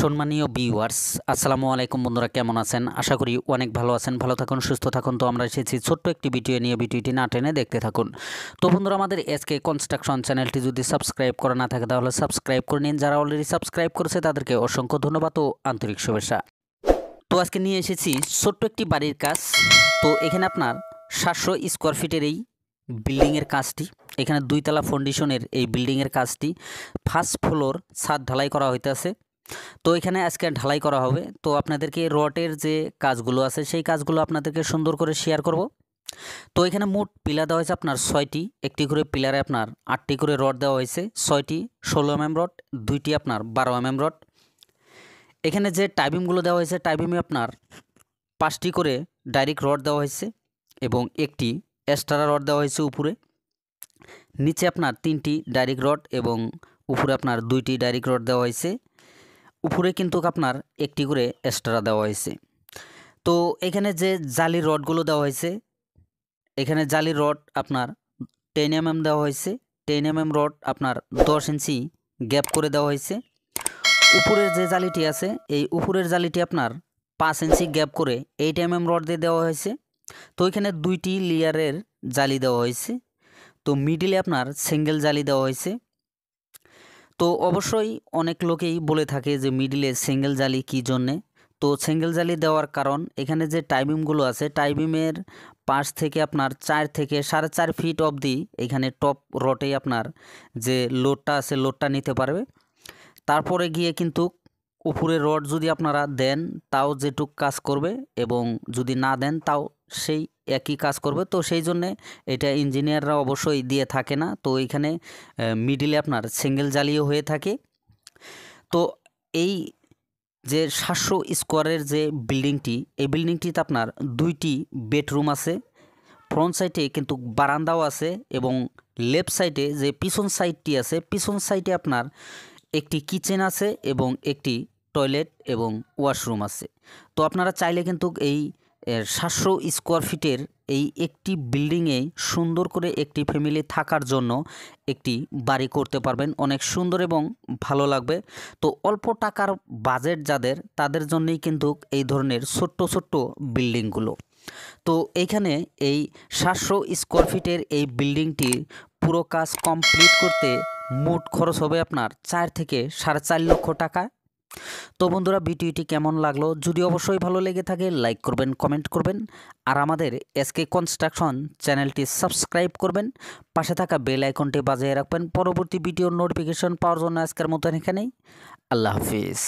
সম্মানীয় ভিউয়ার্স, আসসালামু আলাইকুম বন্ধুরা, কেমন আছেন? আশা করি অনেক ভালো আছেন। ভালো থাকুন, সুস্থ থাকুন। তো আমরা এসেছি ছোট্ট একটি ভিডিও নিয়ে, ভিডিওটি না টেনে দেখতে থাকুন। তো বন্ধুরা, আমাদের এসকে কনস্ট্রাকশন চ্যানেলটি যদি সাবস্ক্রাইব করা না থাকে তাহলে সাবস্ক্রাইব করে নিন। যারা অলরেডি সাবস্ক্রাইব করেছে তাদেরকে অসংখ্য ধন্যবাদ ও আন্তরিক শুভেচ্ছা। তো আজকে নিয়ে এসেছি ছোট্ট একটি বাড়ির কাজ। তো এখানে আপনার 700 স্কোয়ার ফিটের এই বিল্ডিংয়ের কাজটি, এখানে 2 তলা ফাউন্ডেশনের এই বিল্ডিংয়ের কাজটি, ফার্স্ট ফ্লোর ছাদ ঢালাই করা হইতেছে। তো এখানে আজকে ঢালাই করা হবে। তো আপনাদেরকে রডের যে কাজগুলো আছে সেই কাজগুলো আপনাদেরকে সুন্দর করে শেয়ার করব। তো এখানে মোট পিলার দেওয়া হয়েছে আপনার 6টি, একটি করে পিলারে আপনার 8টি করে রড দেওয়া হয়েছে, 6টি 16 mm রড, 2টি আপনার 12 mm রড। এখানে যে টাইবিমগুলো দেওয়া হয়েছে, টাইবিমে আপনার 5টি করে ডাইরেক্ট রড দেওয়া হয়েছে এবং একটি এক্সট্রা রড দেওয়া হয়েছে উপরে। নিচে আপনার 3টি ডাইরেক্ট রড এবং উপরে আপনার 2টি ডাইরেক্ট রড দেওয়া হয়েছে। উপরে কিন্তু আপনার একটি করে এক্সট্রা দেওয়া হয়েছে। তো এখানে যে জালি রডগুলো দেওয়া হয়েছে, এখানে জালি রড আপনার 10 mm দেওয়া হয়েছে। 10 mm রড আপনার 10 ইঞ্চি গ্যাপ করে দেওয়া হয়েছে। উপরের যে জালিটি আছে, এই উপরের জালিটি আপনার 5 ইঞ্চি গ্যাপ করে 8 mm রড দিয়ে দেওয়া হয়েছে। তো এখানে 2টি লেয়ারের জালি দেওয়া হয়েছে। তো মিডিলে আপনার সিঙ্গেল জালি দেওয়া হয়েছে। তো অবশ্যই অনেক লোকেই বলে থাকে যে মিডিলে সিঙ্গেল জালি কী জন্যে। তো সিঙ্গেল জালি দেওয়ার কারণ, এখানে যে টাইবিমগুলো আছে, টাইবিমের পাশ থেকে আপনার 4 থেকে 4.5 ফিট অবধি এখানে টপ রডে আপনার যে লোডটা আছে লোডটা নিতে পারবে। তারপরে গিয়ে কিন্তু উপরে রড যদি আপনারা দেন তাও যেটুক কাজ করবে এবং যদি না দেন তাও সেই একই কাজ করবে। তো সেই জন্যে এটা ইঞ্জিনিয়াররা অবশ্যই দিয়ে থাকে না। তো এইখানে মিডিলে আপনার সিঙ্গেল জালিও হয়ে থাকে। তো এই যে 700 স্কোয়ারের যে বিল্ডিংটি, এই বিল্ডিংটিতে আপনার 2টি বেডরুম আছে। ফ্রন্ট সাইডে কিন্তু বারান্দাও আছে এবং লেফট সাইডে যে পিছন সাইডটি আছে, পিছন সাইডে আপনার একটি কিচেন আছে এবং একটি টয়লেট এবং ওয়াশরুম আছে। তো আপনারা চাইলে কিন্তু এই 700 স্কোয়ার ফিটের এই একটি বিল্ডিংয়ে সুন্দর করে একটি ফ্যামিলি থাকার জন্য একটি বাড়ি করতে পারবেন, অনেক সুন্দর এবং ভালো লাগবে। তো অল্প টাকার বাজেট যাদের, তাদের জন্যই কিন্তু এই ধরনের ছোট্ট ছোট্ট বিল্ডিংগুলো। তো এইখানে এই 700 স্কোয়ার ফিটের এই বিল্ডিংটির পুরো কাজ কমপ্লিট করতে মোট খরচ হবে আপনার 4 থেকে 4.5 লক্ষ টাকা। তো বন্ধুরা, ভিডিওটি কেমন লাগলো? যদি অবশ্যই ভালো লেগে থাকে লাইক করবেন, কমেন্ট করবেন আর আমাদের এসকে কনস্ট্রাকশন চ্যানেলটি সাবস্ক্রাইব করবেন। পাশে থাকা বেল আইকনটি বাজিয়ে রাখবেন পরবর্তী ভিডিওর নোটিফিকেশন পাওয়ার জন্য। আজকের মতন এখানেই, আল্লাহ হাফিজ।